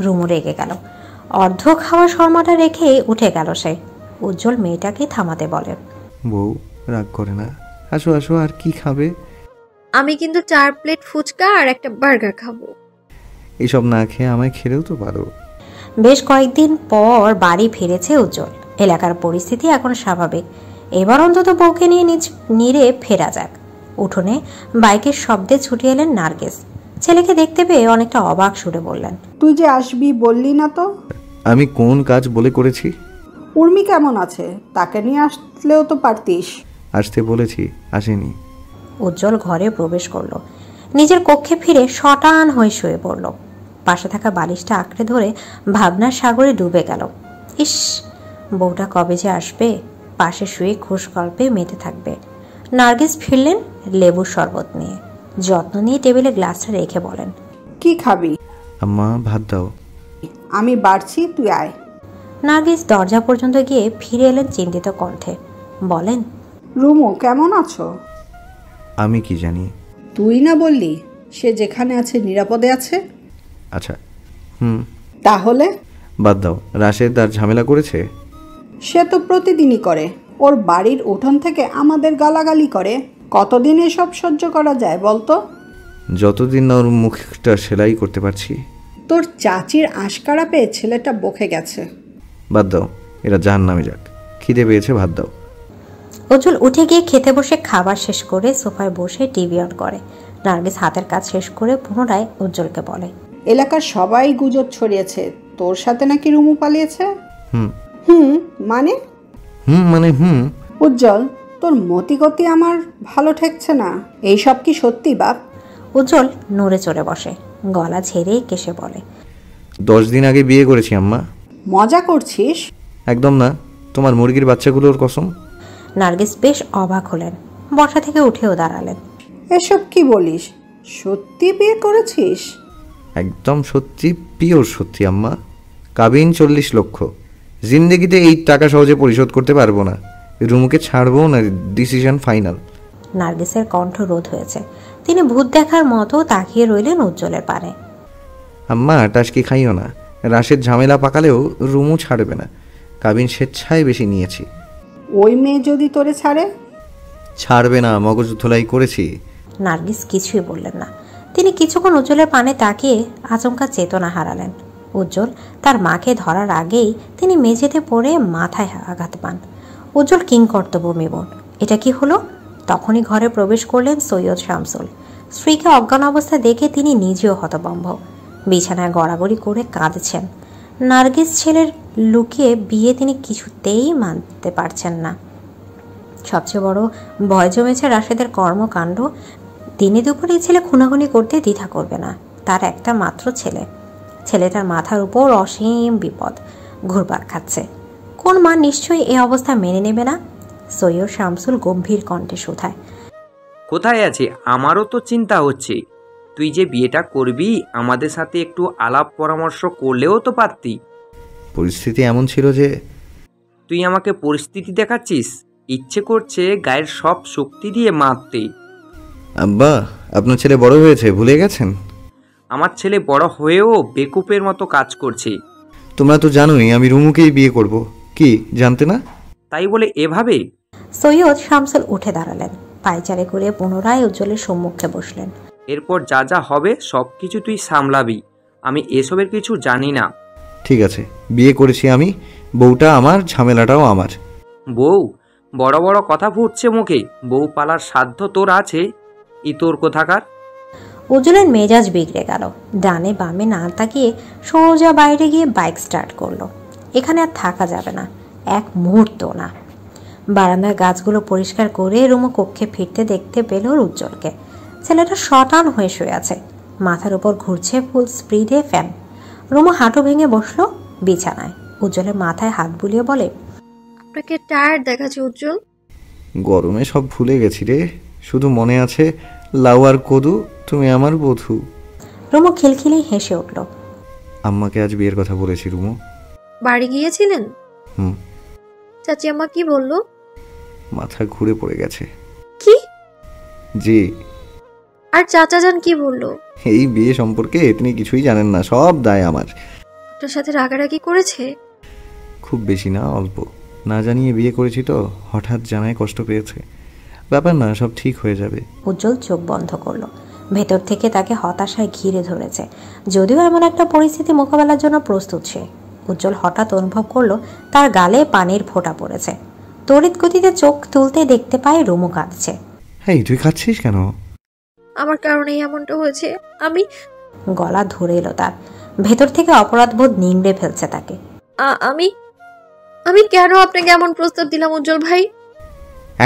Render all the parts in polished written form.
রুমু রেগে গেল। অর্ধ খাওয়া শর্মাটা রেখে উঠে গেল সে। উজ্জ্বল মেয়েটাকে থামাতে বলে, বউ রাগ করে না, আসো আসো, আর কি খাবে? আমি কিন্তু 4 প্লেট ফুচকা আর একটা বার্গার খাবো। এইসব না খেয়ে আমায় খেলেও তো পারো। বেশ কয়েকদিন পর বাড়ি ফিরেছে উজ্জ্বল। এলাকার পরিস্থিতি এখন স্বাভাবিক। এবার অন্তত বউকে নিয়ে নিজ নিরে ফেরা যাক। উঠোনে বাইকের শব্দে ছুটে এলেন নার্গিস। ছেলেকে দেখতে পেয়ে অনেকটা অবাক সুরে বললেন, তুই যে আসবি বললি না তো? আমি কোন কাজ বলে করেছি? উর্মি কেমন আছে? তাকে নিয়ে আসলেও তো পারতিস। আসতে বলেছি, আসেনি। উজ্জ্বল ঘরে প্রবেশ করলো। নিজের কক্ষে ফিরে শটান হয়ে শুয়ে পড়ল। পাশে থাকা বালিশটা আঁকড়ে ধরে ভাবনার সাগরে ডুবে গেল। ইস, বউটা কবে যে আসবে, পাশে শুয়ে খুশ গল্পে মেতে থাকবে। নার্গিস ফিরলেন লেবুর শরবত নিয়ে। যত্ন নিয়ে টেবিলে গ্লাসটা রেখে বলেন, কি খাবি? আম্মা ভাত দাও। আমি বাড়ছি, তুই আয়। নার্গিস দরজা পর্যন্ত গিয়ে ফিরে এলেন চিন্তিত কণ্ঠে। বলেন, রুমু কেমন আছো? আমি কি জানি? তুই না বললি সে যেখানে আছে নিরাপদে আছে? আচ্ছা, তাহলে বাদ দাও। রাশেদ আর ঝামেলা করেছে? সে তো প্রতিদিনই করে। ওর বাড়ির উঠোন থেকে আমাদের গালাগালি করে। কতদিন এসব সহ্য করা যায় বলতো? যতদিন না ওর মুখটা সেলাই করতে পারছি। তোর চাচির আশকারা পেয়ে ছেলেটা বকে গেছে। বাদ দাও, এরা জাহান্নামে যাক। খিদে পেয়েছে, ভাত দাও। উজ্জ্বল উঠে গিয়ে খেতে বসে খাবার শেষ করে সোফায় বসে টিভি অন করে। নার্গিস হাতের কাজ শেষ করে পুনরায় উজ্জ্বলকে বলে, এলাকার সবাই গুজব ছড়িয়েছে তোর সাথে নাকি রুমু পালিয়েছে। মানে উজ্জ্বল, তোর মতিগতি আমার ভালো ঠেকছে না। এইসব কি সত্যি বাপ? উজ্জ্বল নড়ে চড়ে বসে, গলা ঝেড়ে কেসে বলে, 10 দিন আগে বিয়ে করেছি আম্মা। মজা করছিস? একদম না, তোমার মুরগির বাচ্চাগুলোর কসম। নার্গিস বেশ অবাক হলেন। বসা থেকে উঠেও দাঁড়ালেন। এসব কি বলিস? সত্যি বিয়ে করেছিস? একদম সত্যি, পিওর সত্যি আম্মা। কাবিন 40 লক্ষ। জিন্দেগিতে এই টাকা সহজে পরিশোধ করতে পারবো না। রুমুকে ছাড়বো না, ডিসিশন ফাইনাল। নার্গিসের কণ্ঠ রোধ হয়েছে। তিনি ভূত দেখার মতো তাকিয়ে রইলেন উজ্জ্বলের পানে। আম্মা টাসকি খাইও না। রাশের ঝামেলা পাকালেও রুমু ছাড়বে না। কাবিন স্বেচ্ছায় বেশি নিয়েছি। ওই মেয়ে যদি তোরে ছাড়ে? ছাড়বে না, মগজ ধোলাই করেছি। নার্গিস কিছুই বললেন না। তিনি কিছুক্ষণ উজ্জ্বলের পানে তাকিয়ে আচমকা চেতনা হারালেন। উজ্জ্বল তার মাকে ধরার আগেই তিনি মেঝেতে পড়ে মাথায় আঘাত পান। উজ্জ্বল কিংকর্তব্য মেবন, এটা কি হলো? তখনই ঘরে প্রবেশ করলেন সৈয়দ শামসুল। স্ত্রীকে অজ্ঞান অবস্থায় দেখে তিনি নিজেও হতভম্ব। বিছানায় গড়াগড়ি করে কাঁদছেন। নার্গিস ছেলের লুকিয়ে বিয়ে তিনি কিছুতেই মানতে পারছেন না। সবচেয়ে বড় ভয় জমেছে রাশেদের কর্মকাণ্ড। দিনে দুপুরে ছেলে খুনাখুনি করতে দ্বিধা করবে না। তার একটা মাত্র ছেলে। ছেলেটার মাথার উপর অসীম বিপদ ঘুরপাক খাচ্ছে। কোন মা নিশ্চয়ই এই অবস্থা মেনে নেবে না? সৈয়দ শামসুল গম্ভীর কণ্ঠে শুধায়, কোথায় আছে? আমারও তো চিন্তা হচ্ছে। তুই যে বিয়েটা করবি, আমাদের সাথে একটু আলাপ পরামর্শ করলেও তো পারতি। পরিস্থিতি এমন ছিল যে। তুই আমাকে পরিস্থিতি দেখাচ্ছিস? ইচ্ছে করছে গায়ের সব শক্তি দিয়ে মারতে। আব্বা, আপনার ছেলে বড় হয়েছে, ভুলে গেছেন? আমার ছেলে বড় হয়েও বেকুপের মতো কাজ করছে। তোমরা তো জানোই আমি রুমুকেই বিয়ে করব। কি জানতে না? তাই বলে এভাবে? সৈয়দ শামসুল উঠে দাঁড়ালেন। পায়চারে করে পুনরায় উজ্জ্বলের সম্মুখে বসলেন। এরপর যা যা হবে সব কিছু তুই সামলাবি। আমি এসবের কিছু জানি না। ঠিক আছে, বিয়ে করেছি আমি, বউটা আমার, ঝামেলাটাও আমার। বউ? বড় বড় কথা ফুটছে মুখে। বউ পালার সাধ্য তোর আছে? তোর কোথাকার? উজ্জ্বলের মেজাজ বিগড়ে গেল। ডানে বামে না তাকিয়ে সোজা বাইরে গিয়ে বাইক স্টার্ট করলো। এখানে আর থাকা যাবে না, এক মুহূর্ত না। বারান্দার গাছগুলো পরিষ্কার করে রুমু কক্ষে ফিরতে দেখতে পেল উজ্জ্বলকে। ছেলেটা শটান হয়ে শুয়ে আছে। মাথার উপর ঘুরছে ফুল স্পিডে ফ্যান। রুমু হাঁটু ভেঙে বসলো বিছানায়। উজ্জ্বলের মাথায় হাত বুলিয়ে বলে, আপনাকে টায়ার্ড দেখাচ্ছে উজ্জ্বল। গরমে সব ভুলে গেছি রে, শুধু মনে আছে লাউ আর কদু, তুমি আমার বধূ। রুমু খিলখিলি হেসে উঠল। আম্মাকে আজ বিয়ের কথা বলেছি রুমু। বাড়ি গিয়েছিলেন? হুম। চাচি আম্মা কি বললো? মাথা ঘুরে পড়ে গেছে। কি? জি। আর চাচা যান কি বললো? এই বিয়ে সম্পর্কে তিনি কিছুই জানেন না, সব দায় আমার। লোকটার সাথে রাগারাগি করেছে? খুব বেশি না, অল্প। না জানিয়ে বিয়ে করেছি তো, হঠাৎ জানায় কষ্ট পেয়েছে। ব্যাপার না, সব ঠিক হয়ে যাবে। উজ্জ্বল চোখ বন্ধ করলো। ভেতর থেকে তাকে হতাশায় ঘিরে ধরেছে, যদিও এমন একটা পরিস্থিতি মোকাবেলার জন্য প্রস্তুত সে। উজ্জ্বল হঠাৎ অনুভব করলো তার গালে পানির ফোঁটা পড়েছে। তড়িৎ গতিতে চোখ তুলতে দেখতে পায় রুমু কাঁদছে। হেই, তুই কাঁদছিস কেন? আমার কারণেই এমনটা হয়েছে। আমি গলা ধরে এলো তার। ভেতর থেকে অপরাধবোধ নিংড়ে ফেলছে তাকে। আমি আমি কেন আপনাকে এমন প্রস্তাব দিলাম উজ্জ্বল ভাই?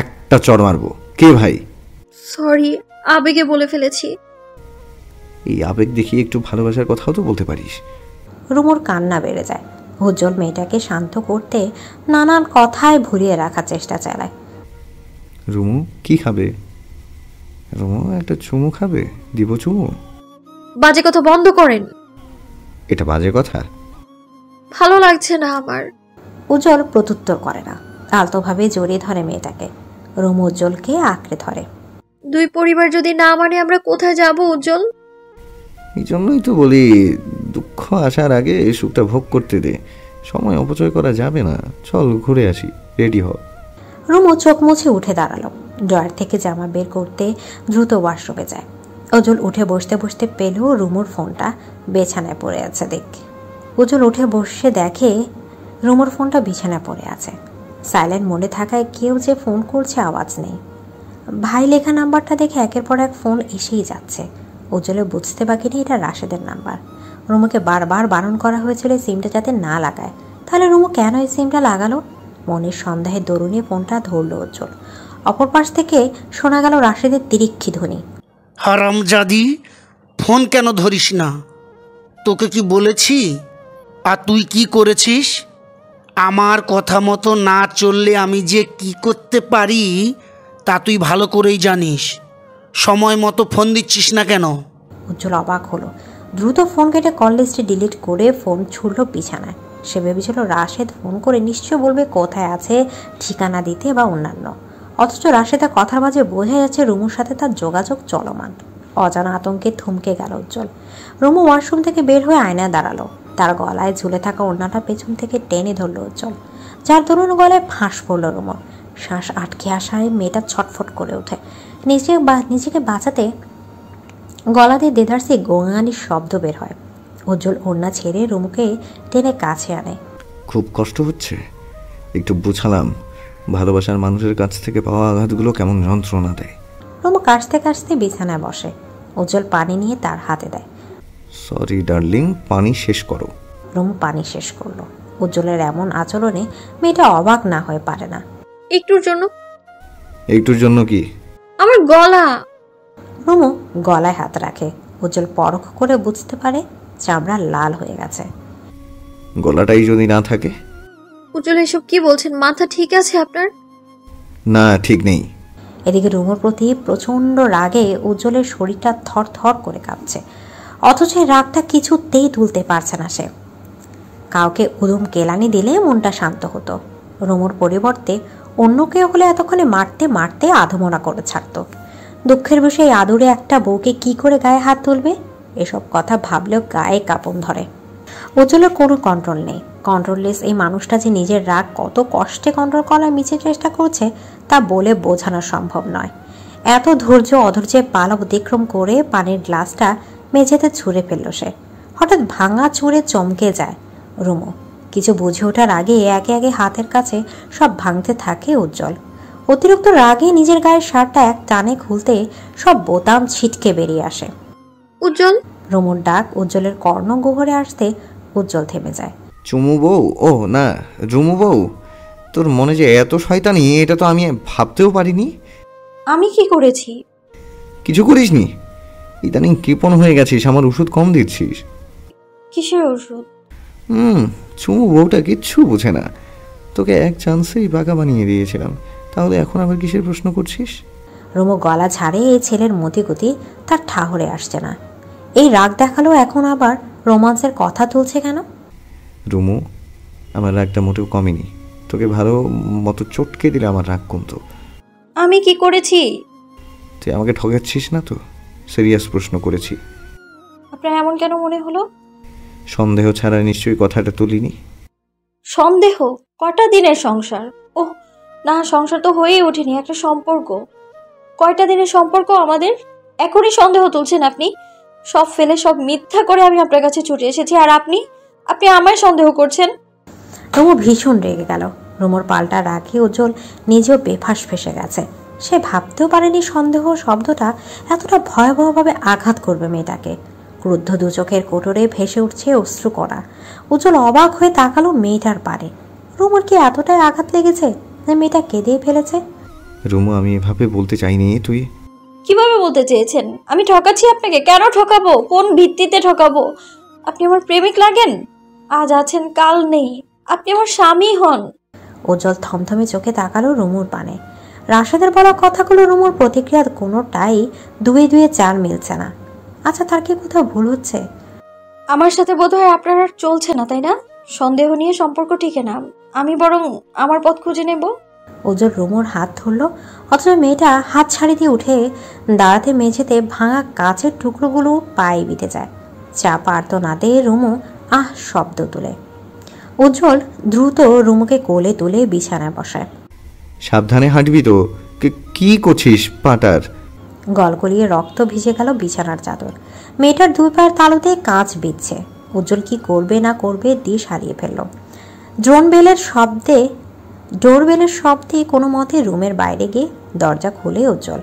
একটা চড় মারবো। কে ভাই? সরি, আবেগে বলে ফেলেছি। এই আবেগ দেখিয়ে একটু ভালোবাসার কথাও তো বলতে পারিস। রুমুর কান্না বেড়ে যায়। উজ্জ্বল মেয়েটাকে শান্ত করতে নানান কথায় ভুলিয়ে রাখার চেষ্টা চালায়। রুমু কি খাবে? রুমু একটা চুমু খাবে? দিব চুমু? বাজে কথা বন্ধ করেন। এটা বাজে কথা? ভালো লাগছে না আমার। উজ্জ্বল প্রত্যুত্তর করে না, আলতোভাবে জড়িয়ে ধরে মেয়েটাকে। রুমু উজ্জ্বলকে আঁকড়ে ধরে। দুই পরিবার যদি না মানে আমরা কোথায় যাব উজ্জ্বল? এই জন্যই তো বলি, দুঃখ আসার আগে এই সুখটা ভোগ করতে দে। সময় অপচয় করা যাবে না। চল ঘুরে আসি, রেডি হ। রুমু চোখ মুছে উঠে দাঁড়ালো। ড্রয়ার থেকে জামা বের করতে দ্রুত ওয়াশরুমে যায়। উজ্জ্বল উঠে বসতে বসতে পেল রুমুর ফোনটা বিছানায় পড়ে আছে। উজ্জ্বল উঠে বসে দেখে রুমুর ফোনটা বিছানায় পড়ে আছে। সাইলেন্ট মোডে থাকায় কেউ যে ফোন করছে আওয়াজ নেই। ভাই লেখা নাম্বারটা দেখে একের পর এক ফোন এসেই যাচ্ছে। উজ্জ্বলে বুঝতে বাকি নেই এটা রাশেদের নাম্বার। রুমুকে বারবার বারণ করা হয়েছিল সিমটা যাতে না লাগায়, তাহলে রুমু কেন এই সিমটা লাগালো? মনের সন্দেহে দরুনে ফোনটা ধরল উজ্জ্বল। অপর পাশ থেকে শোনা গেল রাশেদের তিরিক্ষি ধ্বনি। হারামজাদি, ফোন কেন ধরিস না? তোকে কি বলেছি? আর তুই কি করেছিস? আমার কথা মতো না চললে আমি যে কি করতে পারি তা তুই ভালো করেই জানিস। সময় মতো ফোন দিচ্ছিস না কেন? উজ্জ্বল অবাক হলো। দ্রুত ফোন কেটে কল লিস্টে ডিলিট করে ফোন ছুড়ল বিছানায়। সে ভেবেছিল রাশেদ ফোন করে নিশ্চয় বলবে কোথায় আছে, ঠিকানা দিতে বা অন্যান্য। অথচ রাশেদের কথার মাঝে বোঝা যাচ্ছে রুমুর সাথে তার যোগাযোগ চলমান। অজানা আতঙ্কে থমকে গেল উজ্জ্বল। রুমু ওয়াশরুম থেকে বের হয়ে আয়নায় দাঁড়ালো। তার গলায় ঝুলে থাকা ওড়নাটা পেছন থেকে টেনে ধরল উজ্জ্বল, যার দরুন গলায় ফাঁস পড়ল রুমুর। শ্বাস আটকে আসায় মেয়েটা ছটফট করে ওঠে। নিজেকে বাঁচাতে গলা দিয়ে দেদারসে গোঙানির শব্দ বের হয়। উজ্জ্বল ওড়না ছেড়ে রুমুকে টেনে কাছে আনে। খুব কষ্ট হচ্ছে? একটু বুঝালাম, ভালোবাসার মানুষের কাছ থেকে পাওয়া আঘাতগুলো কেমন যন্ত্রণা দেয়। রুমু কাশতে কাশতে বিছানায় বসে। উজ্জ্বল পানি নিয়ে তার হাতে দেয়। সরি ডার্লিং, পানি শেষ করো। রুমু পানি শেষ করলো। উজ্জ্বলের এমন আচরণে মেয়েটা অবাক না হয়ে পারে না। একটুর জন্য। একটুর জন্য কি? আমার গলা। রুমু গলায় হাত রাখে। উজ্জ্বল পরখ করে বুঝতে পারে চামড়া লাল হয়ে গেছে। গলাটাই যদি না থাকে? উজ্জ্বল এসব কি বলছেন? মাথা ঠিক আছে আপনার? না, ঠিক নেই। এদিকে রুমুর প্রতি প্রচণ্ড রাগে উজ্জ্বলের শরীরটা থর থর করে কাঁপছে। অথচ এই রাগটা কিছুতেই তুলতে পারছে না সে। কাউকে উদম কেলানি দিলে মনটা শান্ত হতো। রুমুর পরিবর্তে অন্য কেউ হলে এতক্ষণে মারতে মারতে আধমরা করে ছাড়ত। দুঃখের বিষয়ে আদুরে একটা বউকে কি করে গায়ে হাত তুলবে, এসব কথা ভাবলেও গায়ে কাঁপন ধরে। উজ্জ্বলের কোনো কন্ট্রোল নেই। কন্ট্রোললেস এই মানুষটা যে নিজের রাগ কত কষ্টে কন্ট্রোল করার মিছে চেষ্টা করছে তা বলে বোঝানো সম্ভব নয়। এত ধৈর্য অধৈর্যে পালা অতিক্রম করে পানির গ্লাসটা মেঝেতে ছুঁড়ে ফেলল সে। হঠাৎ ভাঙা ছুঁড়ে চমকে যায় রুমু। কিছু বুঝে ওঠার আগে একে একে হাতের কাছে সব ভাঙতে থাকে উজ্জ্বল। অতিরিক্ত রাগে নিজের গায়ের শার্টটা এক টানে খুলতে সব বোতাম ছিটকে বেরিয়ে আসে। উজ্জ্বল! রুমুর ডাক উজ্জ্বলের কর্ণ গহরে আসতে উজ্জ্বল থেমে যায়। চুমু বউ? ও না, রুমু বউ। তোর মনে যে এত শয়তানি, এটা তো আমি ভাবতেও পারিনি। আমি কি করেছি? কিছু করিসনি। ইদানিং কৃপণ হয়ে গেছিস, আমার ওষুধ কম দিচ্ছিস। কিসের ওষুধ? চুমু বউটা কিচ্ছু বোঝে না। তোকে এক চান্সেই বাঁকা বানিয়ে দিয়েছিলাম, তাহলে এখন আবার কিসের প্রশ্ন করছিস? রুমু গলা ছাড়ে এই ছেলের মতিগতি তার ঠাহরে আসছে না। এই রাগ দেখালো এখন আবার রোমান্সের কথা তুলছে কেন? রুমু, আমার রাগটা মোটেও কমেনি। তোকে ভালো মতো চটকে দিলে আমার রাগ কমতো। আমি কি করেছি? তুই আমাকে ঠকাচ্ছিস না তো? সিরিয়াস প্রশ্ন করেছি। আপনার এমন কেন মনে হলো? সন্দেহ ছাড়া নিশ্চয়ই কথাটা তুলিনি। সন্দেহ? কটা দিনের সংসার? ওহ না, সংসার তো হয়েই ওঠেনি, একটা সম্পর্ক। কয়টা দিনের সম্পর্ক আমাদের? এখনই সন্দেহ তুলছেন আপনি? সব ফেলে, সব মিথ্যা করে আমি আপনার কাছে ছুটে এসেছি, আর আপনি আপনি আমায় সন্দেহ করছেন? রুমু ভীষণ রেগে গেল। রুমুর পাল্টা রাগে উজ্জ্বল নিজেও বেফাঁস ফেসে গেছে। সে ভাবতেও পারেনি সন্দেহ শব্দটা এতটা ভয়াবহভাবে আঘাত করবে মেয়েটাকে। ক্রুদ্ধ দু চোখের কোটরে ভেসে উঠছে অশ্রুকণা। উজ্জ্বল অবাক হয়ে তাকালো মেয়েটার পারে। রুমুর কি এতটাই আঘাত লেগেছে যে মেয়েটা কেঁদেই ফেলেছে? রুমু, আমি এভাবে বলতে চাইনি। তুই কিভাবে বলতে চেয়েছেন? আমি ঠকাচ্ছি আপনাকে? কেন ঠকাবো? কোন ভিত্তিতে ঠকাবো? আপনি আমার প্রেমিক লাগেন, আজ আছেন কাল নেই। আপনি আমার স্বামী হন। উজ্জ্বল থমথমে চোখে তাকালো রুমুর পানে। রাশেদের বলা কথাগুলো রুমুর প্রতিক্রিয়ার কোনোটাই দুয়ে দুয়ে চার মিলছে না। আচ্ছা, তার কি কোথাও ভুল হচ্ছে? আমার সাথে বোধহয় আপনার আর চলছে না, তাই না? সন্দেহ নিয়ে সম্পর্ক টিকে না, আমি বরং আমার পথ খুঁজে নেব। উজ্জ্বল রুমুর হাত ধরল, অথচ মেয়েটা হাত ছাড়ি দিয়ে উঠে দাঁড়াতে মেঝেতে ভাঙা কাঁচের টুকরোগুলো পায়ে বিঁধে যায়। চা পারত না দিয়ে রুমু আহ শব্দ তুলে। উজ্জ্বল দ্রুত রুমুকে কোলে তুলে বিছানায় বসায়। সাবধানে হাঁটবি তো। কি করছিস পাটার? গলগলিয়ে রক্ত ভিজে গেল বিছানার চাদর। মেয়েটার দুই পায়ের তালুতে কাঁচ বিচ্ছে। উজ্জ্বল কি করবে না করবে দিশ হারিয়ে ফেলল। ডোরবেলের শব্দে কোনো মতে রুমের বাইরে গিয়ে দরজা খুলে উজ্জ্বল।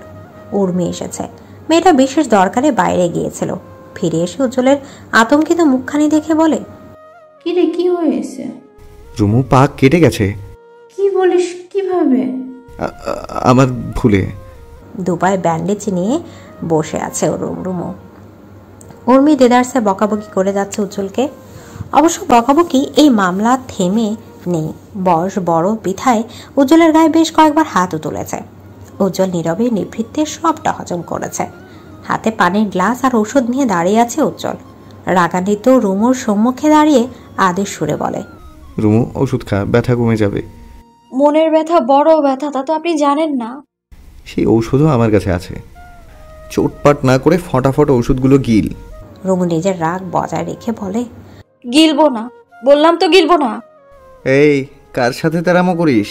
উর্মি এসেছে। মেয়েটা বিশেষ দরকারে বাইরে গিয়েছিল। ফিরে এসে উজ্জ্বলের আতঙ্কিত মুখখানি দেখে বলে, কি রে, কি হয়েছে? রুমু পা কেটে গেছে। কি বলিস? কিভাবে? আমার ভুলে। দুপায়ে ব্যান্ডেজ নিয়ে বসে আছে রুমু। উর্মি দেদারসে বকাবকি করে যাচ্ছে উজ্জ্বলকে। অবশ্য বকাবকি এই মামলা থেমে নেই। বয়স বড় বিধায় উজ্জ্বলের গায়ে বেশ কয়েকবার হাতও তুলেছে। উজ্জ্বল নীরবে নিভৃতে সবটা হজম করেছে। হাতে পানির গ্লাস আর ওষুধ নিয়ে দাঁড়িয়ে আছে উজ্জ্বল। রাগান্বিত রুমুর সম্মুখে দাঁড়িয়ে আদেশ সুরে বলে, রুমু, ওষুধ খা, ব্যথা কমে যাবে। মনের ব্যথা বড় ব্যথা, তা তো আপনি জানেন না। সেই ঔষধও আমার কাছে আছে। চোটপাট না করে ফটাফট ওষুধগুলো গিল। রুমু নিজের রাগ বজায় রেখে বলে, গিলবো না, বললাম তো গিলবো না। এই, কার সাথে তেরামো করিস?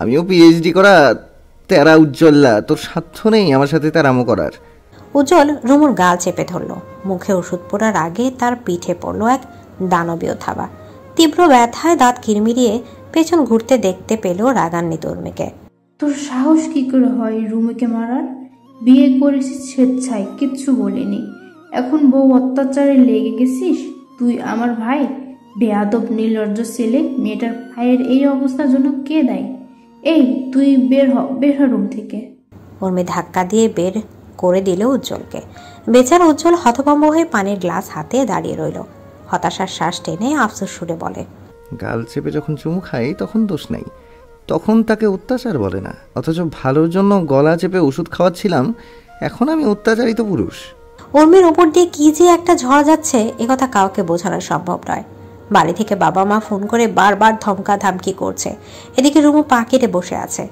আমিও পিএইচডি করা তেরা উজ্জ্বললা, তোর সাধ্য নেই আমার সাথে তেরামো করার। উজ্জ্বল রুমুর গাল চেপে ধরল। মুখে ওষুধ পড়ার আগে তার পিঠে পড়ল এক দানবীয় থাবা। তীব্র ব্যথায় দাঁত কিরমিরিয়ে পেছন ঘুরতে দেখতে পেল রাগান্বিত উর্মিকে। তোর সাহস কি করে হয় রুমিকে মারার? বিয়ে করেছিস স্বেচ্ছায়, কিচ্ছু বলিনি। এখন বউ অত্যাচারে লেগে গেছিস? তুই আমার ভাই? বেয়াদব নির্লজ্জ ছেলে। মেয়েটার ভাইয়ের এই অবস্থার জন্য কে দায়ী? এই, তুই বের হ রুম থেকে। উর্মি ধাক্কা দিয়ে বের করে দিল উজ্জ্বলকে। বেচারা উজ্জ্বল হতভম্ব হয়ে পানির গ্লাস হাতে দাঁড়িয়ে রইল। হতাশার শ্বাস টেনে আফসোস সুরে বলে, গাল চেপে যখন চুমু খাই তখন দোষ নাই, তখন তাকে অত্যাচার বলে না। অথচ ভালোর জন্য গলা চেপে ওষুধ খাওয়াচ্ছিলাম, এখন আমি অত্যাচারিত পুরুষ। উর্মির ওপর দিয়ে কি যে একটা ঝড় যাচ্ছে একথা কাউকে বোঝানো সম্ভব নয়। বাড়ি থেকে বাবা মা ফোন করে বারবার ধমকা ধামকি করছে। এদিকে রুমু পা কেটে বসে আছে।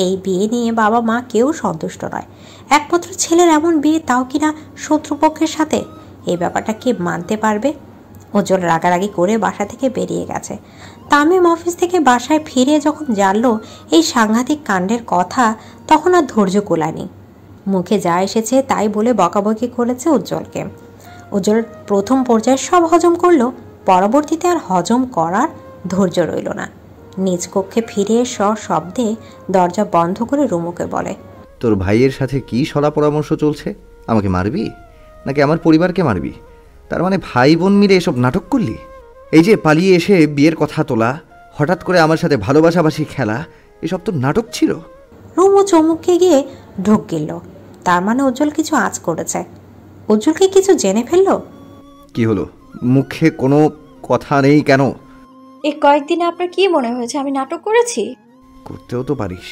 এই বিয়ে নিয়ে বাবা মা কেউ সন্তুষ্ট নয়। একমাত্র ছেলের এমন বিয়ে, তাও কিনা শত্রুপক্ষের সাথে। এই ব্যাপারটা কে মানতে পারবে? উজ্জ্বল রাগারাগি করে বাসা থেকে বেরিয়ে গেছে। তামিম অফিস থেকে বাসায় ফিরে যখন জানলো এই সাংঘাতিক কাণ্ডের কথা, তখন আর ধৈর্য কুলায়নি। মুখে যা এসেছে তাই বলে বকাবকি করেছে উজ্জ্বলকে। উজ্জ্বল প্রথম পর্যায়ে সব হজম করলো, পরবর্তীতে আর হজম করার ধৈর্য রইল না। নিজ কক্ষে ফিরে সশব্দে দরজা বন্ধ করে রুমুকে বলে, তোর ভাইয়ের সাথে কি সলা পরামর্শ চলছে? আমাকে মারবি নাকি আমার পরিবারকে মারবি? তার মানে ভাই বোন মিলে এসব নাটক করলি? এই যে পালিয়ে এসে বিয়ের কথা তোলা, হঠাৎ করে আমার সাথে ভালোবাসাবাসি খেলা, এসব তো নাটক ছিল। রুমু চমুকে গিয়ে ঢোক গেল। তার মানে উজ্জ্বল কিছু আঁচ করেছে। উজ্জ্বলকে কিছু জেনে ফেললো? কি হলো? মুখে কোনো কথা নেই কেন? এই কয়েকদিনে আপনার কি মনে হয়েছে আমি নাটক করেছি? করতেও তো পারিস।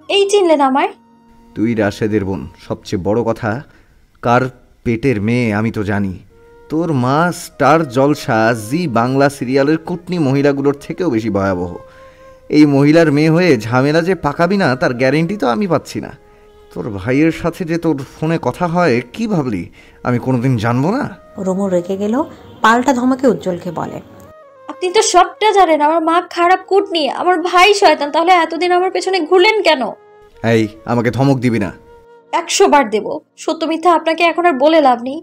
এই চিনলেন আমায়? তুই রাশেদের বোন। সবচেয়ে বড় কথা, কার পেটের মেয়ে আমি তো জানি। তোর মা স্টার জলসা জি বাংলা সিরিয়ালের কুটনি মহিলাগুলোর থেকেও বেশি ভয়াবহ। এই মহিলার মেয়ে হয়ে ঝামেলা যে পাকাবি না তার গ্যারেন্টি তো আমি পাচ্ছি না। তোর ভাইয়ের সাথে যে তোর ফোনে কথা হয় কি ভাবলি আমি কোনোদিন জানবো না? রুমু রেগে গেল, পাল্টা ধমকে উজ্জ্বলকে বলে, আপনি তো সবটা জানেন। আমার মা খারাপ কুটনি, আমার ভাই শয়তান, তাহলে এতদিন আমার পেছনে ঘুরলেন কেন? এই আমাকে ধমক দিবি না। 100 বার দেব। সত্য মিথ্যা আপনাকে এখন আর বলে লাভ নেই।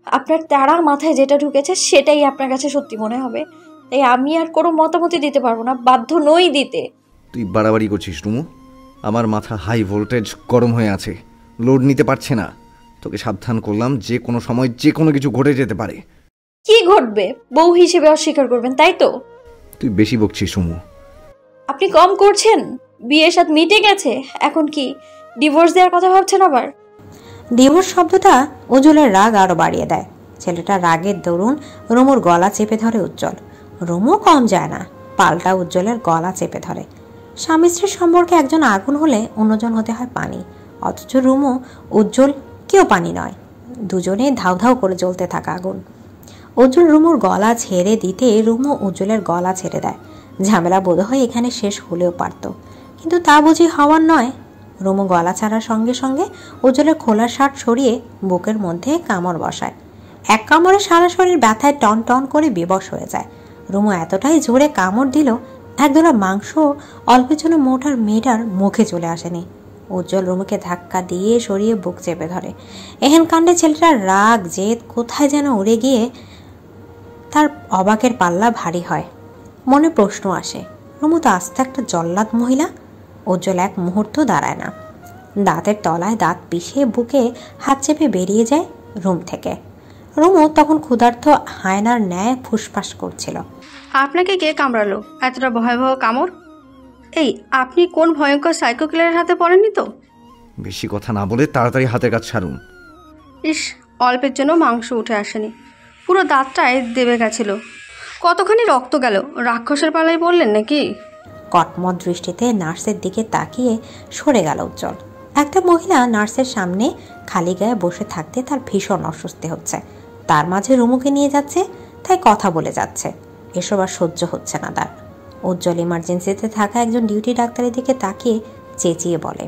আপনার তারা মাথায় যেটা ঢুকেছে সেটাই আপনার কাছে সত্যি মনে হবে, তাই আমি আর কোনো মতামতই দিতে পারবো না, বাধ্য নই দিতে। তুই বাড়াবাড়ি করছিস রুমু। আমার মাথা হাই ভোল্টেজ গরম হয়ে আছে, লোড নিতে পারছে না। তোকে সাবধান করলাম, যে কোনো সময় যে কোনো কিছু ঘটে যেতে পারে। কি ঘটবে? বউ হিসেবে অস্বীকার করবেন তাই তো? তুই বেশি বকছিস রুমু। আপনি কম করছেন। বিয়ের সাথে মিটে গেছে, এখন কি ডিভোর্স দেওয়ার কথা ভাবছেন আবার? ডিভোর্স শব্দটা উজ্জ্বলের রাগ আরো বাড়িয়ে দেয়। ছেলেটা রাগের দরুন রুমুর গলা চেপে ধরে উজ্জ্বল। রুমু কম যায় না, পাল্টা উজ্জ্বলের গলা চেপে ধরে। স্বামী স্ত্রীর সম্পর্কে একজন আগুন হলে অন্যজন হতে হয় পানি, অথচ রুমু উজ্জ্বল কেউ পানি নয়, দুজনে ধাউ ধাউ করে জ্বলতে থাকা আগুন। উজ্জ্বল রুমুর গলা ছেড়ে দিতে রুমু উজ্জ্বলের গলা ছেড়ে দেয়। ঝামেলা বোধহয় এখানে শেষ হলেও পারত, কিন্তু তা বুঝি হওয়ার নয়। রুমু গলা ছাড়ার সঙ্গে সঙ্গে উজ্জ্বলের খোলা শার্ট সরিয়ে বুকের মধ্যে কামড় বসায়। এক কামড়ে সারা শরীর ব্যথায় টন টন করে বিবশ হয়ে যায়। রুমু এতটাই জোরে কামড় দিল, একদলা মাংস অল্পের জন্য মোটার মেয়েটার মুখে চলে আসেনি। উজ্জ্বল রুমুকে ধাক্কা দিয়ে সরিয়ে বুক চেপে ধরে। এহেন কাণ্ডে ছেলেটার রাগ জেদ কোথায় যেন উড়ে গিয়ে তার অবাকের পাল্লা ভারী হয়। মনে প্রশ্ন আসে, রুমু তো আস্তে একটা জল্লাদ মহিলা। উজ্জ্বল এক মুহূর্ত দাঁড়ায় না, দাঁতের তলায় দাঁত পিষে বুকে হাত চেপে বেরিয়ে যায় রুম থেকে। রুমু তখন ক্ষুধার্ত হায়নার ন্যায় ফুসফাস করছিল। আপনাকে কে কামড়ালো? এতটা ভয়াবহ কামড়? এই, আপনি কোন ভয়ঙ্কর সাইকো কিলারের হাতে পড়েননি তো? বেশি কথা না বলে তাড়াতাড়ি হাতের কাজ ছাড়ুন। ইস, অল্পের জন্য মাংস উঠে আসেনি, পুরো দাঁতটায় দেবে গেছিল। কতখানি রক্ত গেল? রাক্ষসের পালাই বললেন নাকি? কটমট দৃষ্টিতে নার্সের দিকে তাকিয়ে সরে গেল উজ্জ্বল। একটা মহিলা নার্সের সামনে খালি গায়ে বসে থাকতে তার ভীষণ অস্বস্তি হচ্ছে। তার মাঝে রুমুকে নিয়ে যাচ্ছে, তাই কথা বলে যাচ্ছে। এসব আর সহ্য হচ্ছে না তার। উজ্জ্বল ইমার্জেন্সিতে থাকা একজন ডিউটি ডাক্তারের দিকে তাকিয়ে চেঁচিয়ে বলে,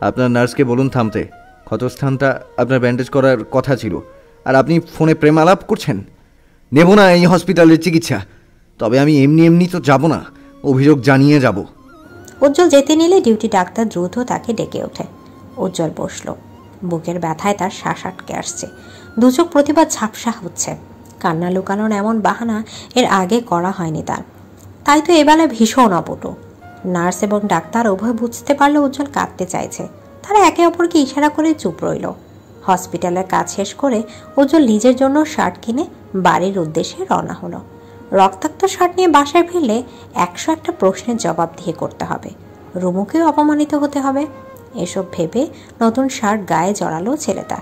আপনার নার্সকে বলুন থামতে। ক্ষতস্থানটা আপনার ব্যান্ডেজ করার কথা ছিল, আর আপনি ফোনে প্রেম আলাপ করছেন। নেব না এই হসপিটালের চিকিৎসা, তবে আমি এমনি এমনি তো যাব না, অভিযোগ জানিয়ে যাব। উজ্জ্বল যেতে নিলে ডিউটি ডাক্তার দ্রুত তাকে ডেকে ওঠে। উজ্জ্বল বসল। বুকের ব্যথায় তার শ্বাস আটকে আসছে, দুচোখ প্রতিবার ঝাপসা হচ্ছে। কান্না লুকানোর এমন বাহানা এর আগে করা হয়নি তার, তাই তো এবেলা ভীষণ অপটু। নার্স এবং ডাক্তার উভয় বুঝতে পারলে উজ্জ্বল কাঁদতে চাইছে। তারা একে অপরকে ইশারা করে চুপ রইল। হসপিটালের কাজ শেষ করে উজ্জ্বল নিজের জন্য শার্ট কিনে বাড়ির উদ্দেশ্যে রওনা হলো। রক্তাক্ত শার্ট নিয়ে বাসায় ফিরলে 101টা প্রশ্নের জবাব দিয়ে করতে হবে, রুমুকেও অপমানিত হতে হবে। এসব ভেবে নতুন শার্ট গায়ে জড়ালো ছেলেটা।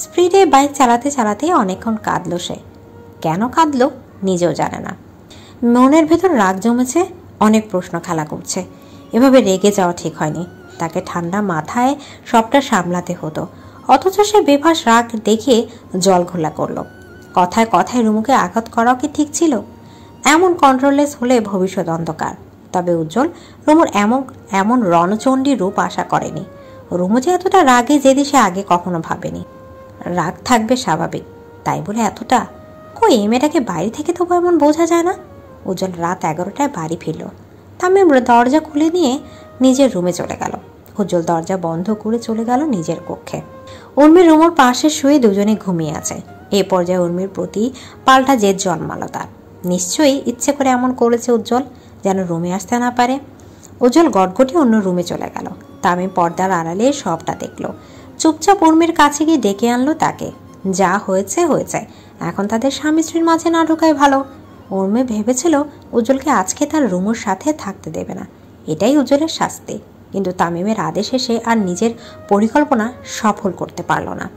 স্পিডে বাইক চালাতে চালাতে অনেকক্ষণ কাঁদল সে। কেন কাঁদল নিজেও জানে না। মনের ভেতর রাগ জমেছে, অনেক প্রশ্ন খেলা করছে। এভাবে রেগে যাওয়া ঠিক হয়নি। তাকে ঠান্ডা মাথায় সবটা সামলাতে হতো, অথচ সে বেফাস রাগ দেখে জল ঘোলা করল। কথায় কথায় রুমুকে আঘাত করাও কি ঠিক ছিল? এমন কন্ট্রোললেস হলে ভবিষ্যৎ অন্ধকার। তবে উজ্জ্বল রুমুর এমন রণচণ্ডী রূপ আশা করেনি। রুমু যে এতটা রাগে যেদি সে আগে কখনো ভাবেনি। রাগ থাকবে স্বাভাবিক, তাই বলে এতটা? কই, এই মেয়েটাকে বাইরে থেকে তবু এমন বোঝা যায় না। উজ্জ্বল রাত 11টায় বাড়ি ফিরল। তামিম দরজা খুলে নিয়ে নিজের রুমে চলে গেল। উজ্জ্বল দরজা বন্ধ করে চলে গেল নিজের কক্ষে। উর্মির রুমুর পাশে শুয়ে দুজনে ঘুমিয়ে আছে। এ পর্যায়ে উর্মির প্রতি পাল্টা জেদ জন্মালো তার। নিশ্চয়ই ইচ্ছে করে এমন করেছে উজ্জ্বল, যেন রুমে আসতে না পারে। উজ্জ্বল গটগটি অন্য রুমে চলে গেল। তামিম পর্দার আড়ালে সবটা দেখল। চুপচাপ উর্মির কাছে গিয়ে ডেকে আনলো তাকে। যা হয়েছে হয়েছে, এখন তাদের স্বামী স্ত্রীর মাঝে না ঢোকাই ভালো। উর্মি ভেবেছিল উজ্জ্বলকে আজকে তার রুমুর সাথে থাকতে দেবে না, এটাই উজ্জ্বলের শাস্তি। কিন্তু তামিমের আদেশে সে আর নিজের পরিকল্পনা সফল করতে পারল না।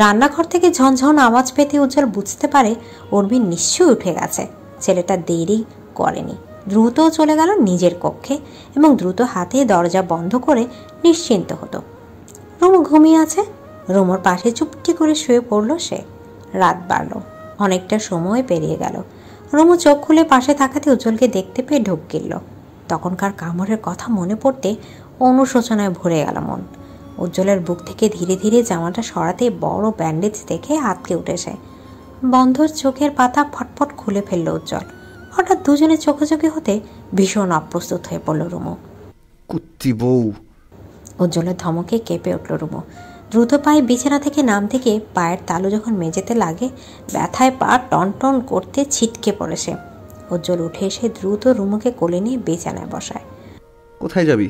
রান্নাঘর থেকে ঝনঝন আওয়াজ পেতে উজ্জ্বল বুঝতে পারে উর্মি নিশ্চয়ই উঠে গেছে। ছেলেটা দেরি করেনি, দ্রুত চলে গেল নিজের কক্ষে এবং দ্রুত হাতে দরজা বন্ধ করে নিশ্চিন্ত হতো। রুমু ঘুমিয়ে আছে। রুমুর পাশে চুপটি করে শুয়ে পড়ল সে। রাত বাড়ল, অনেকটা সময় পেরিয়ে গেল। রুমু চোখ খুলে পাশে থাকাতে উজ্জ্বলকে দেখতে পেয়ে ঢোক গিলল। তখনকার কামড়ের কথা মনে পড়তে অনুশোচনায় ভরে গেল মন। উজ্জ্বলের বুক থেকে ধীরে ধীরে জামাটা সরাতে বড় ব্যান্ডেজ দেখে আটকে উঠেছে। বন্ধ চোখের পাতা ফটফট খুলে ফেলল উজ্জ্বল। হঠাৎ দুজনে চোখাচোখি হতে ভীষণ অপ্রস্তুত হয়ে পড়ল রুমু। কুত্তি বউ! উজ্জ্বলের ধমকে কেঁপে উঠল রুমু। দ্রুত পায়ে বিছানা থেকে নাম থেকে পায়ের তালু যখন মেঝেতে লাগে, ব্যথায় পা টনটন করতে ছিটকে পড়েছে। উজ্জ্বল উঠে এসে দ্রুত রুমুকে কোলে নিয়ে বিছানায় বসায়। কোথায় যাবি?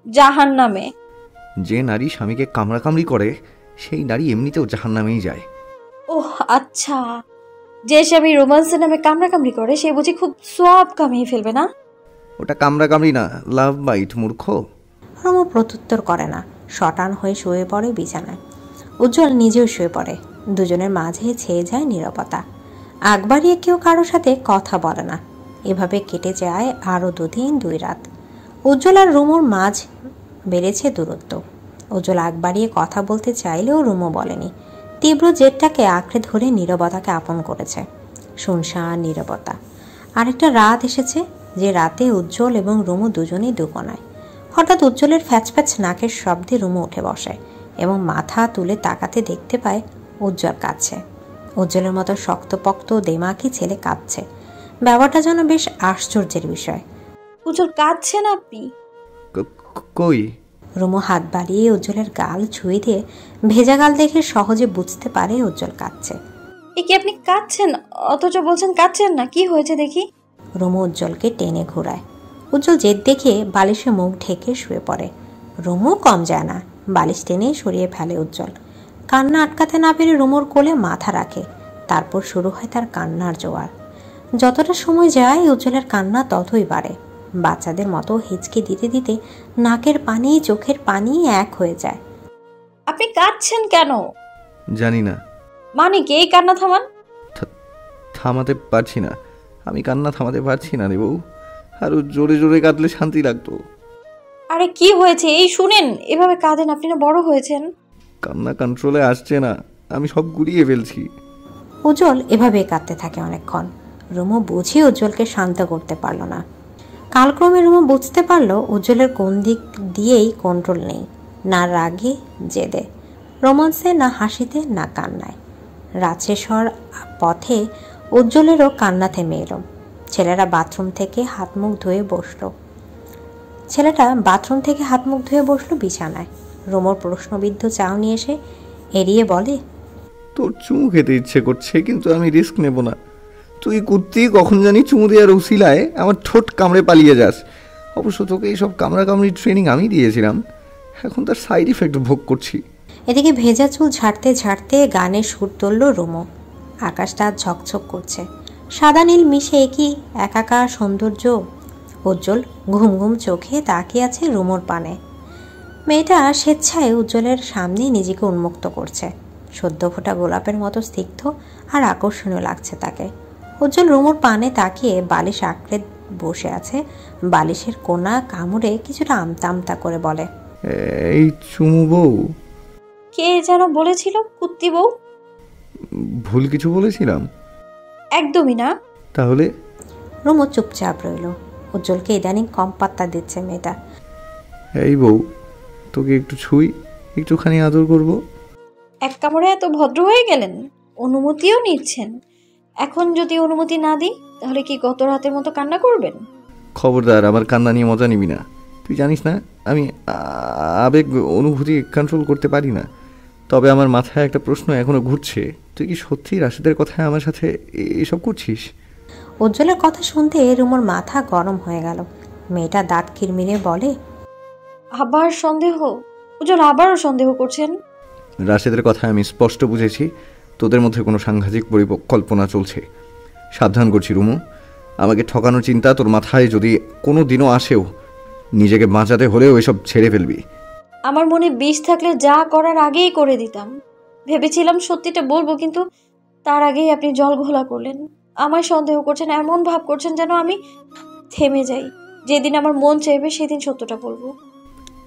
জাহান্নামে। যে নারী স্বামীকে কামড়াকামড়ি করে সেই নারী এমনিতেও জাহান্নামেই যায়। ওহ আচ্ছা, যে স্বামী রোমান্সের নামে কামড়াকামড়ি করে সে বুঝি খুব সোয়াব কামিয়ে ফেলবে না? ওটা কামড়াকামড়ি না, লাভ বাইট মূর্খ। রুমু প্রত্যুত্তর করে না, শটান হয়ে শুয়ে পড়ে বিছানায়। উজ্জ্বল নিজেও শুয়ে পড়ে। দুজনের মাঝে ছেয়ে যায় নীরবতা। আগ বাড়িয়ে কেউ কারোর সাথে কথা বলে না। এভাবে কেটে যায় আরও 2 দিন 2 রাত। উজ্জ্বল আর রুমুর মাঝ বেড়েছে দূরত্ব। উজ্জ্বল আগ বাড়িয়ে কথা বলতে চাইলেও রুমু বলেনি। তীব্র জেদটাকে আঁকড়ে ধরে নীরবতাকে আপন করেছে। শুনশান নীরবতা। আরেকটা রাত এসেছে, যে রাতে উজ্জ্বল এবং রুমু দুজনেই দুকোনায়। হঠাৎ উজ্জ্বলের ফ্যাচপ্যাচ নাকের শব্দে রুমু উঠে বসে এবং মাথা তুলে তাকাতে দেখতে পায় উজ্জ্বল কাঁদছে। উজ্জ্বলের মতো শক্তপোক্ত দেমাকি ছেলে কাঁদছে। ব্যাপারটা যেন বেশ আশ্চর্যের বিষয়। উজ্জ্বল কাঁদছেন আপনি? কই? রুমু হাত বাড়িয়ে উজ্জ্বলের গাল ছুঁয়ে দিয়ে ভেজা গাল দেখে সহজে বুঝতে পারে উজ্জ্বল কাঁদছে। এ কি আপনি কাঁদছেন অথচ বলছেন কাঁদছেন না? কি হয়েছে দেখি? রুমু উজ্জ্বলকে টেনে ঘোরায়। উজ্জ্বল জেদ দেখে বালিশে মুখ ঢেকে শুয়ে পড়ে। রুমু কম যায় না, বালিশ টেনে সরিয়ে ফেলে উজ্জ্বল। কান্না আটকাতে না পেরে রুমুর কোলে মাথা রাখে। তারপর শুরু হয় তার কান্নার জোয়ার। যতটা সময় যায় উজ্জ্বলের কান্না ততই বাড়ে। বাচ্চাদের মতো হিচকে দিতে দিতে নাকের পানি চোখের পানি এক হয়ে যায়। আপনি কাঁদছেন কেন? জানি না। মানে কি? এই কান্না থামান। থামাতে পারছি না, আমি কান্না থামাতে পারছি না রে বউ। আরো জোরে জোরে কাঁদলে শান্তি লাগতো। আরে কি হয়েছে এই শুনেন? এভাবে কাঁদেন, আপনি না বড় হয়েছেন। কান্না কন্ট্রোলে আসছে না, আমি সব গুলিয়ে ফেলছি। উজ্জ্বল এভাবে কাঁদতে থাকে অনেকক্ষণ। রুমু বুঝে উজ্জ্বলকে শান্ত করতে পারল না। কালক্রমে রুমু বুঝতে পারল উজ্জ্বলের কোন দিক দিয়েই কন্ট্রোল নেই। না রাগে জেদে, রোমান্সে, না হাসিতে, না কান্নায়। রাত শেষ হওয়ার পথে উজ্জ্বলেরও কান্না থেমে এলো। ছেলেটা বাথরুম থেকে হাত মুখ ধুয়ে বসলো বিছানায়। রুমুর প্রশ্নবিদ্ধ চাউনি এসে এড়িয়ে বলে, তোর চুমু খেতে ইচ্ছে করছে, কিন্তু আমি রিস্ক নেব না। তুই কুত্তি কখন জানি চুমু দেওয়ার উসিলায় আমার ঠোঁট কামড়ে পালিয়ে যাস। অবশ্য তোকে এইসব কামড়াকামড়ি ট্রেনিং আমি দিয়েছিলাম, এখন তার সাইড ইফেক্ট ভোগ করছি। এদিকে ভেজা চুল ঝাড়তে ঝাড়তে গানে সুর তুলল রুমু। আকাশটা ঝকঝক করছে, সাদা নীল মিশে একই একাকার সৌন্দর্য। উজ্জ্বল ঘুম ঘুম চোখে তাকিয়ে আছে রুমুর পানে। মেয়েটা স্বেচ্ছায় উজ্জ্বলের সামনে নিজেকে উন্মুক্ত করছে। সদ্য ফোটা গোলাপের মতো স্নিগ্ধ আর আকর্ষণীয় লাগছে তাকে। উজ্জ্বল রুমুর পানে তাকিয়ে বালিশ আঁকড়ে বসে আছে। বালিশের কোনা কামড়ে কিছুটা আমতা আমতা করে বলে, এই চুমু বউ? কে যেন বলেছিল কুত্তি বউ? ভুল কিছু বলেছিলাম? একদমই না। তাহলে? রুমু চুপচাপ রইল। উজ্জ্বলকে ইদানিং কম পাত্তা দিচ্ছে মেয়েটা। এই বউ, তোকে একটু ছুঁই, একটুখানি আদর করব। এক কামড়ে এত ভদ্র হয়ে গেলেন, অনুমতিও নিচ্ছেন। এখন যদি অনুমতি না দিই তাহলে কি গত রাতের মতো কান্না করবেন? খবরদার, আমার কান্না নিয়ে মজা নিবি না। তুই জানিস না আমি আবেগ অনুভূতি কন্ট্রোল করতে পারি না। তবে আমার মাথায় একটা প্রশ্ন এখনো ঘুরছে, তুই কি সত্যি রাশেদের কথায় আমার সাথে এসব করছিস? উজ্জ্বলের কথা শুনতে রুমুর মাথা গরম হয়ে গেল। মেয়েটা দাঁত কিরমিরে বলে, আবার সন্দেহ? উজ্জ্বল আবারও সন্দেহ করছেন? রাশেদের কথায় আমি স্পষ্ট বুঝেছি তোদের মধ্যে কোনো সাংঘাতিক পরিকল্পনা চলছে। সাবধান করছি রুমু, আমাকে ঠকানোর চিন্তা তোর মাথায় যদি কোনো দিনও আসেও, নিজেকে বাঁচাতে হলেও এসব ছেড়ে ফেলবি। আমার মনে বিষ থাকলে যা করার আগেই করে দিতাম। ভেবেছিলাম সত্যিটা বলবো, কিন্তু তার আগেই আপনি জল ঘোলা করলেন। আমার সন্দেহ করছেন, এমন ভাব করছেন যেন আমি থেমে যাই। যেদিন আমার মন চাইবে সেদিন সত্যটা বলবো।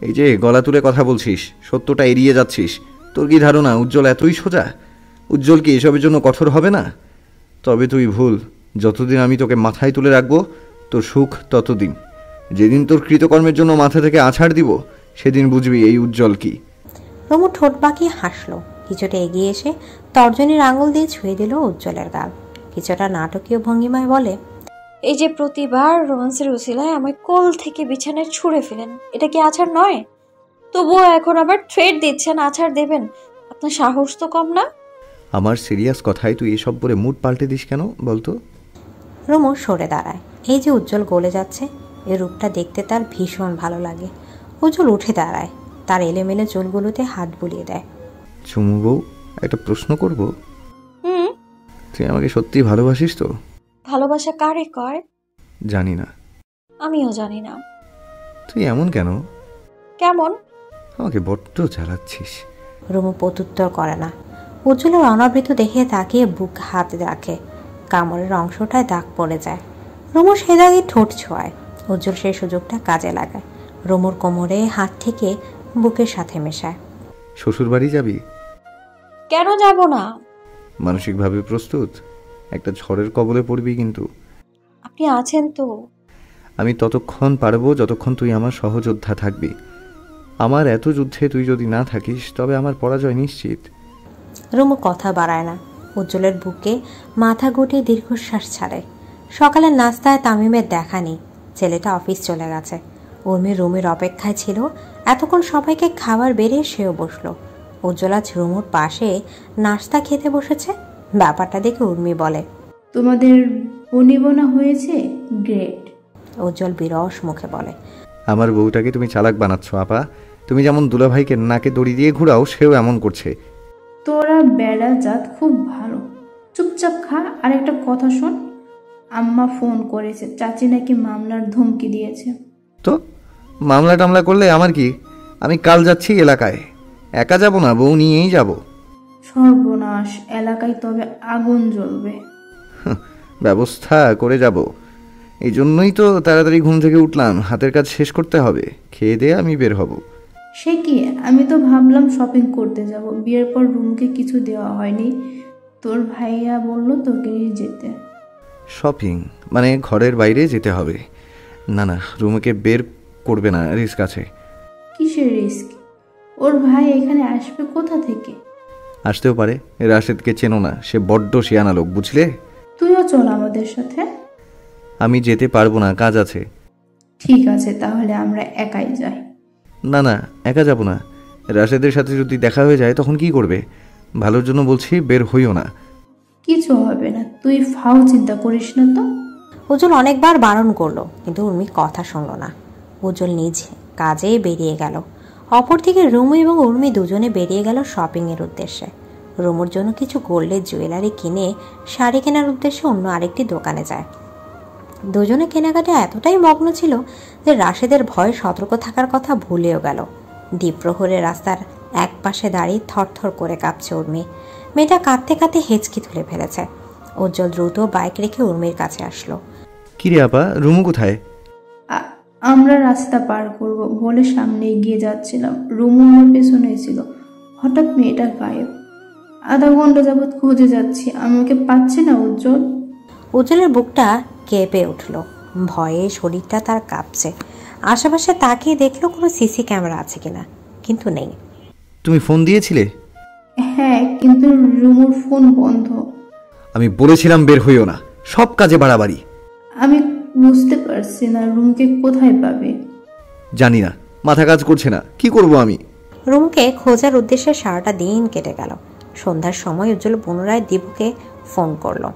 এই যে গলা তুলে কথা বলছিস, সত্যটা এড়িয়ে যাচ্ছিস। তোর কি ধারণা উজ্জ্বল এতই সোজা? উজ্জ্বল কি এসবের জন্য কঠোর হবে না? তবে তুই ভুল। যতদিন আমি তোকে মাথায় তুলে রাখবো তোর সুখ ততদিন। যেদিন তোর কৃতকর্মের জন্য মাথা থেকে আছাড় দিব সেদিন বুঝবি এই উজ্জ্বল কি। রুমু ঠোঁট বাঁকিয়ে হাসলো, কিছুটা এগিয়ে এসে তর্জনীর আঙুল দিয়ে ছুঁয়ে দিল উজ্জ্বলের গাল। কিছুটা নাটকীয় ভঙ্গিমায় বলে, এই যে প্রতিবার রোমান্সের উসিলায় আমায় কোল থেকে বিছানায় ছুঁড়ে ফেলেন, এটা কি আছাড় নয়? তবুও এখন আবার থ্রেট দিচ্ছেন আছাড় দেবেন। আপনার সাহস তো কম না। আমার সিরিয়াস কথায় তুই এসব বলে মুড পাল্টে দিস কেন বলতো? রুমু সরে দাঁড়ায়। এই যে উজ্জ্বল গলে যাচ্ছে, এই রূপটা দেখতে তার ভীষণ ভালো লাগে। উজ্জ্বল উঠে দাঁড়ায়, তার এলেমেলে চুলগুলোতে হাত বুলিয়ে দেয়। চুমু বউ, একটা প্রশ্ন করব? তুই আমাকে সত্যি ভালোবাসিস তো? ভালোবাসা কারে কয়? জানি না। আমিও জানি না। তুই এমন কেন? কেমন? আমাকে বড্ড জ্বালাচ্ছিস। রুমু প্রত্যুত্তর করে না। উজ্জ্বলের অনাবৃত দেখে তাকিয়ে বুক হাতে রাখে। কামড়ের অংশটায় দাগ পড়ে যায়। রুমু সে দাগে ঠোঁট ছোঁয়ায়। উজ্জ্বল সেই সুযোগটা কাজে লাগায়। রুমুর কোমরে হাত থেকে বুকের সাথে মেশায়। শ্বশুর বাড়ি যাবি? কেন যাব না? মানসিকভাবে প্রস্তুত? একটা ঝড়ের কবলে পড়বি কিন্তু। আপনি আছেন তো? আমি ততক্ষণ পারবো যতক্ষণ তুই আমার সহযোদ্ধা থাকবি। আমার এত যুদ্ধে তুই যদি না থাকিস তবে আমার পরাজয় নিশ্চিত। রুমু কথা বাড়ায় না। উজ্জ্বলের বুকে মাথা গুটিয়ে দীর্ঘশ্বাস ছাড়ে। সকালের নাস্তায় তামিমের দেখা নেই। ছেলেটা অফিস চলে গেছে। উর্মি রুমের অপেক্ষায় ছিল। এতক্ষণ সবাইকে খাবার বেড়ে সেও বসলো। উজ্জ্বলা রুমুর পাশে নাস্তা খেতে বসেছে। ব্যাপারটা দেখে উর্মি বলে, তোমাদের বনিবনা হয়েছে? গ্রেট। উজ্জ্বল বিরস মুখে বলে, আমার বউটাকে তুমি চালাক বানাচ্ছ আপা। তুমি যেমন দুলাভাইকে নাকে দড়ি দিয়ে ঘুরাও, সেও এমন করছে। তোরা বেড়া জাত খুব ভালো। চুপচাপ খা। আর একটা কথা শোন, আম্মা ফোন করেছে, চাচি নাকি মামলার ধমকি দিয়েছে। তো মামলা টামলা করলে আমার কি? আমি কাল যাচ্ছি এলাকায়। একা যাব না, বউ নিয়েই যাব। সর্বনাশ, এলাকায় তবে আগুন জ্বলবে। ব্যবস্থা করে যাব। এই জন্যই তো তাড়াতাড়ি ঘুম থেকে উঠলাম, হাতের কাজ শেষ করতে হবে। খেয়ে দিয়ে আমি বের হব। সে কি, আমি তো ভাবলাম শপিং করতে যাব। বিয়ের পর রুমকে কিছু দেওয়া হয়নি, তোর ভাইয়া বললো তোকে নিয়ে যেতে। শপিং মানে ঘরের বাইরে যেতে হবে? না না, রুমকে বের করবে না, রিস্ক আছে। কিসের রিস্ক? ওর ভাই এখানে আসবে কোথা থেকে? আসতেও পারে। রাশেদকে চেনো না, সে বড্ড শিয়ানা লোক, বুঝলে? তুইও চল আমাদের সাথে। আমি যেতে পারবো না, কাজ আছে। ঠিক আছে, তাহলে আমরা একাই যাই। না না, একা যাব না। রাশেদের সাথে যদি দেখা হয়ে যায় তখন কি করবে? ভালোর জন্য বলছি, বের হইও না। কিছু হবে না, তুই ফাও চিন্তা করিস না তো। উজ্জ্বল অনেকবার বারণ করলো, কিন্তু উর্মি কথা শুনল না। উজ্জ্বল নিজ কাজেই বেরিয়ে গেল। অপরদিকে রুমু এবং উর্মি দুজনে বেরিয়ে গেল শপিংয়ের উদ্দেশ্যে। রুমুর জন্য কিছু গোল্ডের জুয়েলারি কিনে শাড়ি কেনার উদ্দেশ্যে অন্য আরেকটি দোকানে যায়। দুজনে কেনাকাটা এতটাই মগ্ন ছিল যে রাশেদের ভয়ে সতর্ক থাকার কথা ভুলেও গেল। দ্বীপ্রহরে রাস্তার এক পাশে দাঁড়িয়ে থরথর করে কাঁপছে উর্মি। মেয়েটা কাঁদতে কাঁদতে হেঁচকি তুলে ফেলেছে। উজ্জ্বল দ্রুত বাইক রেখে উর্মির কাছে আসলো। কিরে আপা, রুমু কোথায়? আমরা রাস্তা পার করব বলে সামনে এগিয়ে যাচ্ছিলাম, রুমু আমার পেছনে ছিল। হঠাৎ মেয়েটা গায়েব। আধা ঘন্টা যাবৎ খুঁজে যাচ্ছি, আমাকে পাচ্ছি না উজ্জ্বল। উজ্জ্বলের বুকটা কেঁপে উঠল। ভয়ে শরীরটা তার কাঁপছে। আশেপাশে তাকিয়ে দেখলো কোনো সিসি ক্যামেরা আছে কিনা, কিন্তু নেই। তুমি ফোন দিয়েছিলে? হ্যাঁ, কিন্তু রুমুর ফোন বন্ধ। আমি বলেছিলাম বের হইও না, সব কাজে বাড়াবাড়ি। আমি বুঝতে পারছি না রুমকে কোথায় পাবে। জানি না, মাথা কাজ করছে না, কি করব আমি? রুমকে খোঁজার উদ্দেশ্যে সারাটা দিন কেটে গেল। সন্ধ্যার সময় উজ্জ্বল পুনরায় দীপুকে ফোন করলো।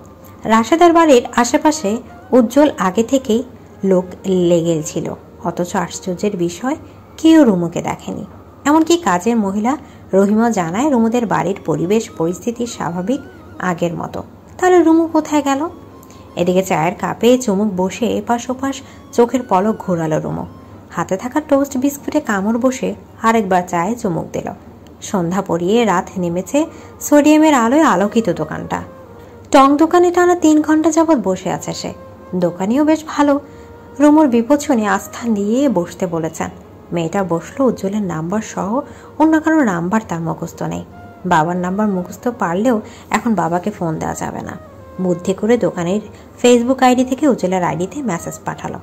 রাশেদের বাড়ির আশেপাশে উজ্জ্বল আগে থেকেই লোক লেগেছিল, অথচ আশ্চর্যের বিষয় কেউ রুমুকে দেখেনি। এমনকি কাজের মহিলা রহিমা জানায় রুমুদের বাড়ির পরিবেশ পরিস্থিতি স্বাভাবিক আগের মতো। তাহলে রুমু কোথায় গেল? এদিকে চায়ের কাপে চুমুক বসে এপাশ ওপাশ চোখের পলক ঘোরালো রুমু। হাতে থাকা টোস্ট বিস্কুটে কামড় বসে আরেকবার চায়ে চুমুক দিল। সন্ধ্যা পড়িয়ে রাত নেমেছে। সোডিয়ামের আলোয় আলোকিত দোকানটা। টং দোকানে টানা 3 ঘন্টা যাবৎ বসে আছে সে। দোকানিও বেশ ভালো। রুমুর বিপদ শুনে আস্থা দিয়ে বসতে বলেছেন। মেয়েটা বসলো। উজ্জ্বলের নাম্বার সহ অন্য কারো নাম্বার তার মুখস্থ নেই। বাবার নাম্বার মুখস্থ পারলেও এখন বাবাকে ফোন দেওয়া যাবে না। বুদ্ধি করে দোকানের ফেসবুক আইডি থেকে উজ্জ্বলের আইডিতে মেসেজ পাঠালো।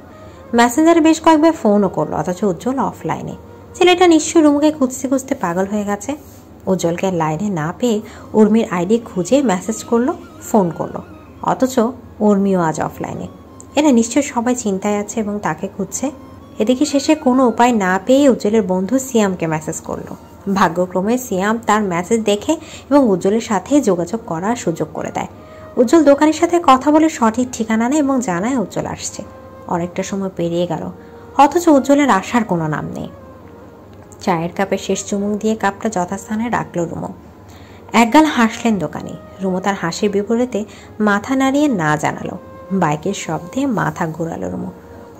মেসেঞ্জারে বেশ কয়েকবার ফোনও করলো, অথচ উজ্জ্বল অফলাইনে। ছেলেটা নিশ্চয়ই রুমুকে খুঁজতে খুঁজতে পাগল হয়ে গেছে। উজ্জ্বলকে লাইনে না পেয়ে উর্মির আইডি খুঁজে মেসেজ করলো, ফোন করলো, অথচ উর্মিও আজ অফলাইনে। এরা নিশ্চয় সবাই চিন্তায় আছে এবং তাকে খুঁজছে। এদিকে শেষে কোনো উপায় না পেয়ে উজ্জ্বলের বন্ধু সিয়ামকে মেসেজ করলো। ভাগ্যক্রমে সিয়াম তার মেসেজ দেখে এবং উজ্জ্বলের সাথে যোগাযোগ করার সুযোগ করে দেয়। উজ্জ্বল দোকানের সাথে কথা বলে সঠিক ঠিকানা নেয় এবং জানায় উজ্জ্বল আসছে। অনেকটা সময় পেরিয়ে গেল, অথচ উজ্জ্বলের আসার কোনো নাম নেই। চায়ের কাপে শেষ চুমুক দিয়ে কাপটা যথাস্থানে রাখলো রুমু। একগাল হাসলেন দোকানি। রুমু তার হাসির বিপরীতে মাথা নাড়িয়ে না জানালো। বাইকের শব্দে মাথা ঘোরালো রুমু।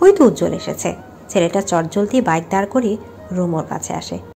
হয়তো উজ্জ্বল এসেছে। ছেলেটা চটজলদি বাইক দাঁড় করিয়ে রুমুর কাছে আসে।